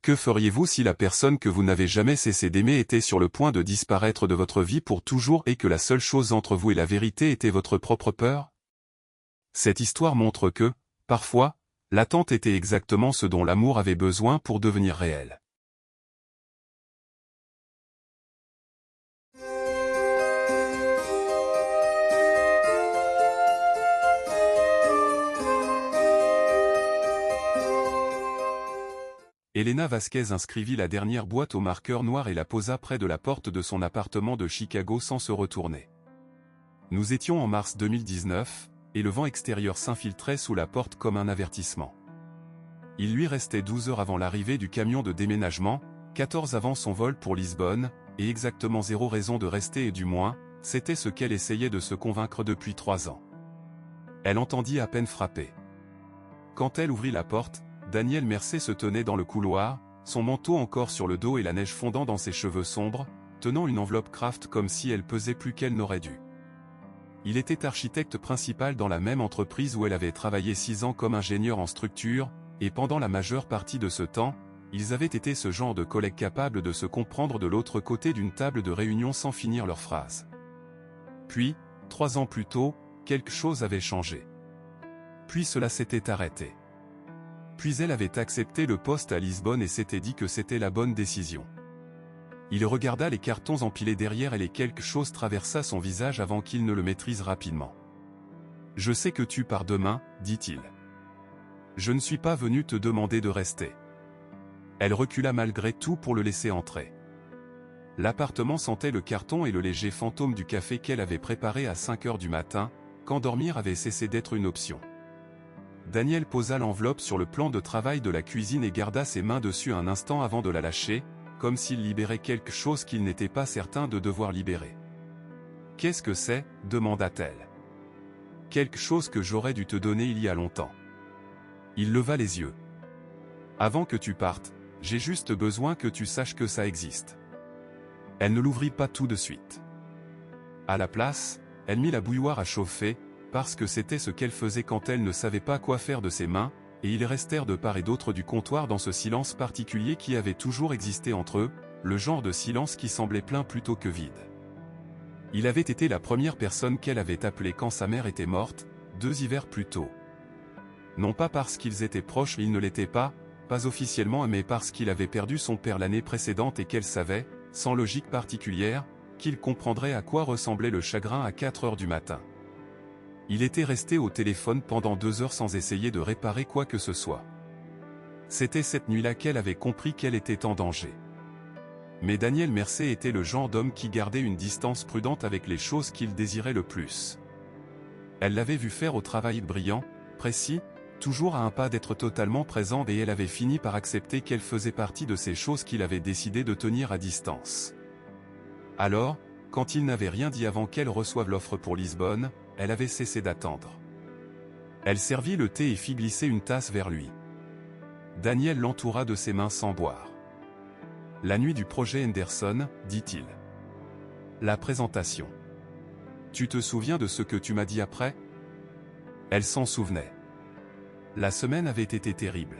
Que feriez-vous si la personne que vous n'avez jamais cessé d'aimer était sur le point de disparaître de votre vie pour toujours et que la seule chose entre vous et la vérité était votre propre peur? Cette histoire montre que, parfois, l'attente était exactement ce dont l'amour avait besoin pour devenir réel. Elena Vasquez inscrivit la dernière boîte au marqueur noir et la posa près de la porte de son appartement de Chicago sans se retourner. Nous étions en mars 2019, et le vent extérieur s'infiltrait sous la porte comme un avertissement. Il lui restait 12 heures avant l'arrivée du camion de déménagement, 14 avant son vol pour Lisbonne, et exactement 0 raison de rester et du moins, c'était ce qu'elle essayait de se convaincre depuis 3 ans. Elle entendit à peine frapper. Quand elle ouvrit la porte, Daniel Mercé se tenait dans le couloir, son manteau encore sur le dos et la neige fondant dans ses cheveux sombres, tenant une enveloppe Kraft comme si elle pesait plus qu'elle n'aurait dû. Il était architecte principal dans la même entreprise où elle avait travaillé 6 ans comme ingénieur en structure, et pendant la majeure partie de ce temps, ils avaient été ce genre de collègues capables de se comprendre de l'autre côté d'une table de réunion sans finir leurs phrases. Puis, 3 ans plus tôt, quelque chose avait changé. Puis cela s'était arrêté. Puis elle avait accepté le poste à Lisbonne et s'était dit que c'était la bonne décision. Il regarda les cartons empilés derrière elle et quelque chose traversa son visage avant qu'il ne le maîtrise rapidement. « Je sais que tu pars demain, dit-il. Je ne suis pas venu te demander de rester. » Elle recula malgré tout pour le laisser entrer. L'appartement sentait le carton et le léger fantôme du café qu'elle avait préparé à 5 heures du matin, quand dormir avait cessé d'être une option. Daniel posa l'enveloppe sur le plan de travail de la cuisine et garda ses mains dessus un instant avant de la lâcher, comme s'il libérait quelque chose qu'il n'était pas certain de devoir libérer. « Qu'est-ce que c'est » demanda-t-elle. « Quelque chose que j'aurais dû te donner il y a longtemps. » Il leva les yeux. « Avant que tu partes, j'ai juste besoin que tu saches que ça existe. » Elle ne l'ouvrit pas tout de suite. À la place, elle mit la bouilloire à chauffer, parce que c'était ce qu'elle faisait quand elle ne savait pas quoi faire de ses mains, et ils restèrent de part et d'autre du comptoir dans ce silence particulier qui avait toujours existé entre eux, le genre de silence qui semblait plein plutôt que vide. Il avait été la première personne qu'elle avait appelée quand sa mère était morte, 2 hivers plus tôt. Non pas parce qu'ils étaient proches, ils ne l'étaient pas officiellement, mais parce qu'il avait perdu son père l'année précédente et qu'elle savait, sans logique particulière, qu'il comprendrait à quoi ressemblait le chagrin à 4 heures du matin. Il était resté au téléphone pendant 2 heures sans essayer de réparer quoi que ce soit. C'était cette nuit-là qu'elle avait compris qu'elle était en danger. Mais Daniel Mercé était le genre d'homme qui gardait une distance prudente avec les choses qu'il désirait le plus. Elle l'avait vu faire au travail brillant, précis, toujours à un pas d'être totalement présent et elle avait fini par accepter qu'elle faisait partie de ces choses qu'il avait décidé de tenir à distance. Alors, quand il n'avait rien dit avant qu'elle reçoive l'offre pour Lisbonne, elle avait cessé d'attendre. Elle servit le thé et fit glisser une tasse vers lui. Daniel l'entoura de ses mains sans boire. « La nuit du projet Henderson, dit-il. La présentation. Tu te souviens de ce que tu m'as dit après ? » Elle s'en souvenait. La semaine avait été terrible.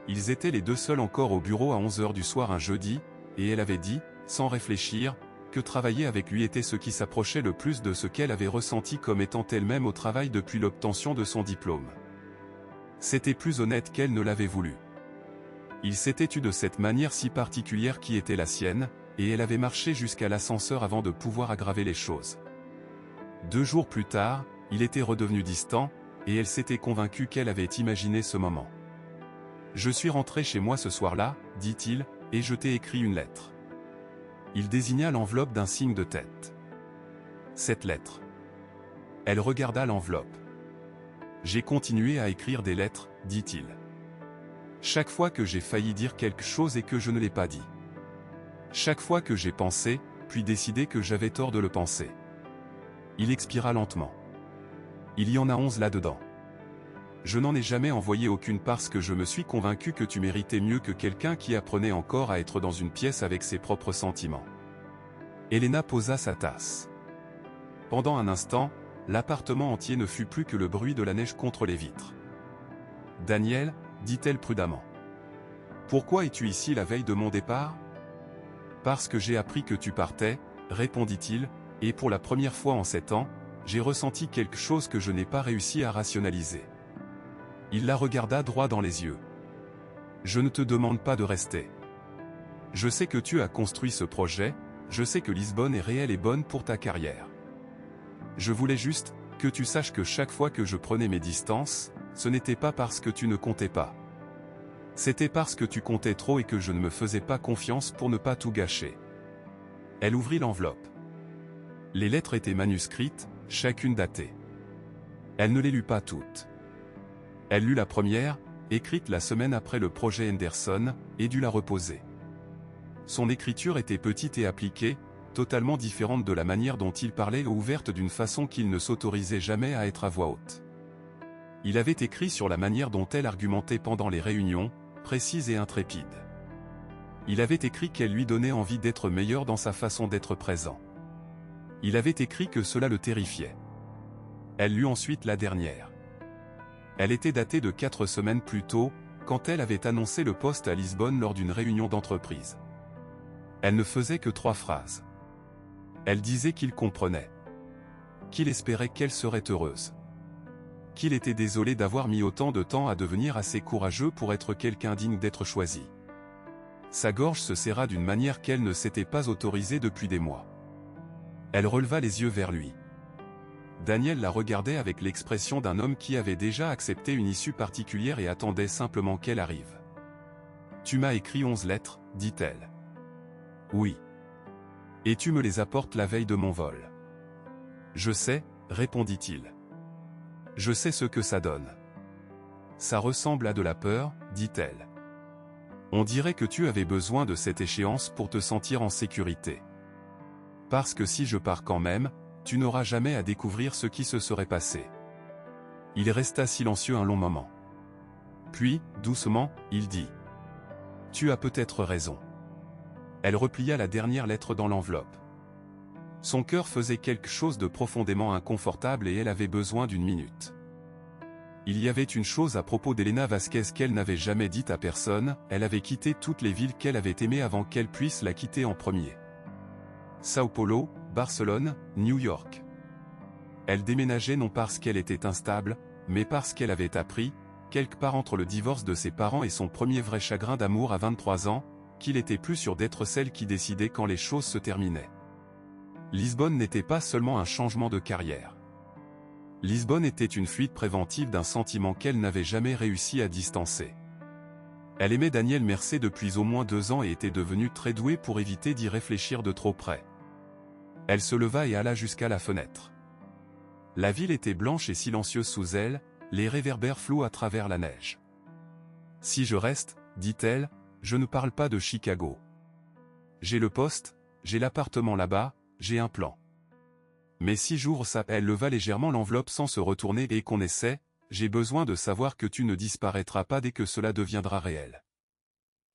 Ils étaient les deux seuls encore au bureau à 11 heures du soir un jeudi, et elle avait dit, sans réfléchir, que travailler avec lui était ce qui s'approchait le plus de ce qu'elle avait ressenti comme étant elle-même au travail depuis l'obtention de son diplôme. C'était plus honnête qu'elle ne l'avait voulu. Il s'était tu de cette manière si particulière qui était la sienne, et elle avait marché jusqu'à l'ascenseur avant de pouvoir aggraver les choses. 2 jours plus tard, il était redevenu distant, et elle s'était convaincue qu'elle avait imaginé ce moment. « Je suis rentré chez moi ce soir-là, dit-il, et je t'ai écrit une lettre. » Il désigna l'enveloppe d'un signe de tête. Cette lettre. Elle regarda l'enveloppe. « J'ai continué à écrire des lettres, dit-il. Chaque fois que j'ai failli dire quelque chose et que je ne l'ai pas dit. Chaque fois que j'ai pensé, puis décidé que j'avais tort de le penser. » Il expira lentement. « Il y en a 11 là-dedans. Je n'en ai jamais envoyé aucune parce que je me suis convaincu que tu méritais mieux que quelqu'un qui apprenait encore à être dans une pièce avec ses propres sentiments. » Elena posa sa tasse. Pendant un instant, l'appartement entier ne fut plus que le bruit de la neige contre les vitres. « Daniel, dit-elle prudemment. Pourquoi es-tu ici la veille de mon départ? Parce que j'ai appris que tu partais, répondit-il, et pour la première fois en 7 ans, j'ai ressenti quelque chose que je n'ai pas réussi à rationaliser. Il la regarda droit dans les yeux. Je ne te demande pas de rester. Je sais que tu as construit ce projet, je sais que Lisbonne est réelle et bonne pour ta carrière. Je voulais juste que tu saches que chaque fois que je prenais mes distances, ce n'était pas parce que tu ne comptais pas. C'était parce que tu comptais trop et que je ne me faisais pas confiance pour ne pas tout gâcher. Elle ouvrit l'enveloppe. Les lettres étaient manuscrites, chacune datée. Elle ne les lut pas toutes. Elle lut la première, écrite la semaine après le projet Henderson, et dut la reposer. Son écriture était petite et appliquée, totalement différente de la manière dont il parlait et ouverte d'une façon qu'il ne s'autorisait jamais à être à voix haute. Il avait écrit sur la manière dont elle argumentait pendant les réunions, précise et intrépide. Il avait écrit qu'elle lui donnait envie d'être meilleur dans sa façon d'être présent. Il avait écrit que cela le terrifiait. Elle lut ensuite la dernière. Elle était datée de 4 semaines plus tôt, quand elle avait annoncé le poste à Lisbonne lors d'une réunion d'entreprise. Elle ne faisait que 3 phrases. Elle disait qu'il comprenait. Qu'il espérait qu'elle serait heureuse. Qu'il était désolé d'avoir mis autant de temps à devenir assez courageux pour être quelqu'un digne d'être choisi. Sa gorge se serra d'une manière qu'elle ne s'était pas autorisée depuis des mois. Elle releva les yeux vers lui. Daniel la regardait avec l'expression d'un homme qui avait déjà accepté une issue particulière et attendait simplement qu'elle arrive. « Tu m'as écrit 11 lettres, dit-elle. »« Oui. Et tu me les apportes la veille de mon vol. »« Je sais, répondit-il. Je sais ce que ça donne. »« Ça ressemble à de la peur, dit-elle. On dirait que tu avais besoin de cette échéance pour te sentir en sécurité. Parce que si je pars quand même, tu n'auras jamais à découvrir ce qui se serait passé. » Il resta silencieux un long moment. Puis, doucement, il dit. « Tu as peut-être raison. » Elle replia la dernière lettre dans l'enveloppe. Son cœur faisait quelque chose de profondément inconfortable et elle avait besoin d'une minute. Il y avait une chose à propos d'Elena Vasquez qu'elle n'avait jamais dite à personne, elle avait quitté toutes les villes qu'elle avait aimées avant qu'elle puisse la quitter en premier. Sao Paulo, Barcelone, New York. Elle déménageait non parce qu'elle était instable, mais parce qu'elle avait appris, quelque part entre le divorce de ses parents et son premier vrai chagrin d'amour à 23 ans, qu'il était plus sûr d'être celle qui décidait quand les choses se terminaient. Lisbonne n'était pas seulement un changement de carrière. Lisbonne était une fuite préventive d'un sentiment qu'elle n'avait jamais réussi à distancer. Elle aimait Daniel Mercé depuis au moins 2 ans et était devenue très douée pour éviter d'y réfléchir de trop près. Elle se leva et alla jusqu'à la fenêtre. La ville était blanche et silencieuse sous elle, les réverbères flous à travers la neige. « Si je reste, dit-elle, je ne parle pas de Chicago. J'ai le poste, j'ai l'appartement là-bas, j'ai un plan. Mais si j'ouvre ça, elle leva légèrement l'enveloppe sans se retourner et qu'on essaie, j'ai besoin de savoir que tu ne disparaîtras pas dès que cela deviendra réel.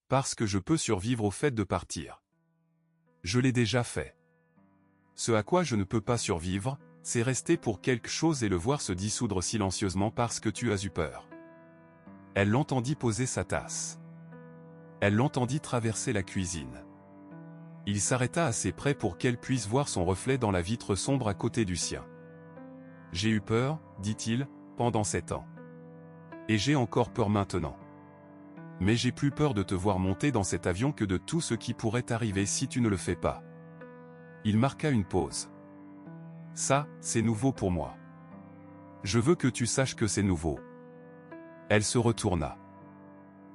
Parce que je peux survivre au fait de partir. Je l'ai déjà fait. Ce à quoi je ne peux pas survivre, c'est rester pour quelque chose et le voir se dissoudre silencieusement parce que tu as eu peur. » Elle l'entendit poser sa tasse. Elle l'entendit traverser la cuisine. Il s'arrêta assez près pour qu'elle puisse voir son reflet dans la vitre sombre à côté du sien. « J'ai eu peur, dit-il, pendant 7 ans. Et j'ai encore peur maintenant. Mais j'ai plus peur de te voir monter dans cet avion que de tout ce qui pourrait arriver si tu ne le fais pas. » Il marqua une pause. « Ça, c'est nouveau pour moi. Je veux que tu saches que c'est nouveau. » Elle se retourna.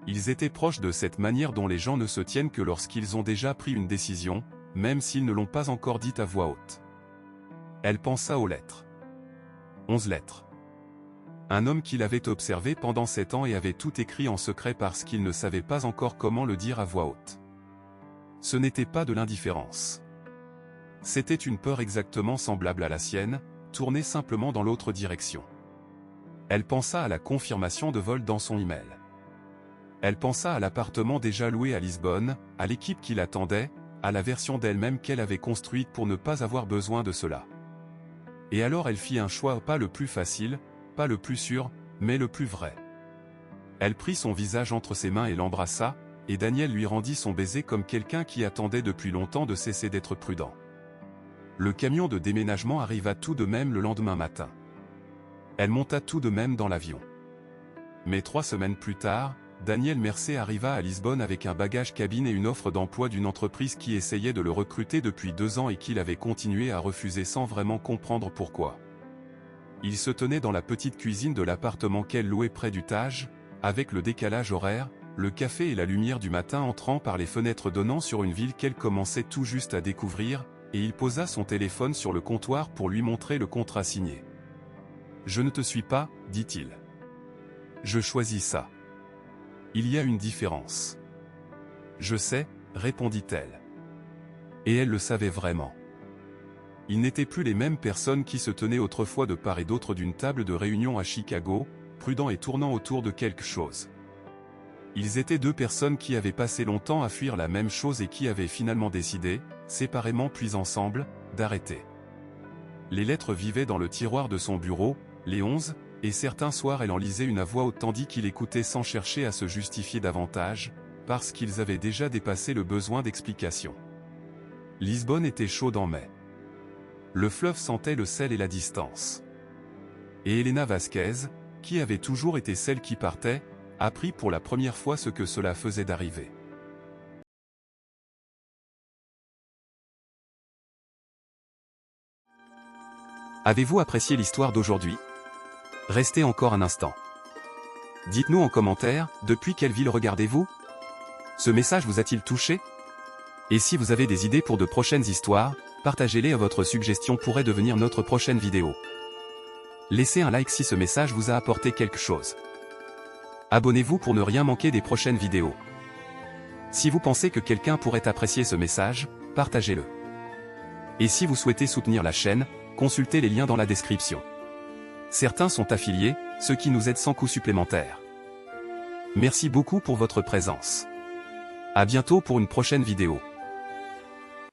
Ils étaient proches de cette manière dont les gens ne se tiennent que lorsqu'ils ont déjà pris une décision, même s'ils ne l'ont pas encore dite à voix haute. Elle pensa aux lettres. 11 lettres. Un homme qu'il avait observé pendant 7 ans et avait tout écrit en secret parce qu'il ne savait pas encore comment le dire à voix haute. Ce n'était pas de l'indifférence. C'était une peur exactement semblable à la sienne, tournée simplement dans l'autre direction. Elle pensa à la confirmation de vol dans son email. Elle pensa à l'appartement déjà loué à Lisbonne, à l'équipe qui l'attendait, à la version d'elle-même qu'elle avait construite pour ne pas avoir besoin de cela. Et alors elle fit un choix pas le plus facile, pas le plus sûr, mais le plus vrai. Elle prit son visage entre ses mains et l'embrassa, et Daniel lui rendit son baiser comme quelqu'un qui attendait depuis longtemps de cesser d'être prudent. Le camion de déménagement arriva tout de même le lendemain matin. Elle monta tout de même dans l'avion. Mais 3 semaines plus tard, Daniel Mercé arriva à Lisbonne avec un bagage cabine et une offre d'emploi d'une entreprise qui essayait de le recruter depuis 2 ans et qu'il avait continué à refuser sans vraiment comprendre pourquoi. Il se tenait dans la petite cuisine de l'appartement qu'elle louait près du Tage, avec le décalage horaire, le café et la lumière du matin entrant par les fenêtres donnant sur une ville qu'elle commençait tout juste à découvrir, et il posa son téléphone sur le comptoir pour lui montrer le contrat signé. « Je ne te suis pas, dit-il. Je choisis ça. Il y a une différence. »« Je sais, répondit-elle. Et elle le savait vraiment. Ils n'étaient plus les mêmes personnes qui se tenaient autrefois de part et d'autre d'une table de réunion à Chicago, prudents et tournant autour de quelque chose. Ils étaient 2 personnes qui avaient passé longtemps à fuir la même chose et qui avaient finalement décidé, séparément puis ensemble, d'arrêter. Les lettres vivaient dans le tiroir de son bureau, les 11, et certains soirs elle en lisait une à voix haute tandis qu'il écoutait sans chercher à se justifier davantage, parce qu'ils avaient déjà dépassé le besoin d'explication. Lisbonne était chaude en mai. Le fleuve sentait le sel et la distance. Et Elena Vasquez, qui avait toujours été celle qui partait, apprit pour la première fois ce que cela faisait d'arriver. Avez-vous apprécié l'histoire d'aujourd'hui? Restez encore un instant. Dites-nous en commentaire, depuis quelle ville regardez-vous? Ce message vous a-t-il touché? Et si vous avez des idées pour de prochaines histoires, partagez-les, votre suggestion pourrait devenir notre prochaine vidéo. Laissez un like si ce message vous a apporté quelque chose. Abonnez-vous pour ne rien manquer des prochaines vidéos. Si vous pensez que quelqu'un pourrait apprécier ce message, partagez-le. Et si vous souhaitez soutenir la chaîne, consultez les liens dans la description. Certains sont affiliés, ce qui nous aide sans coût supplémentaire. Merci beaucoup pour votre présence. À bientôt pour une prochaine vidéo.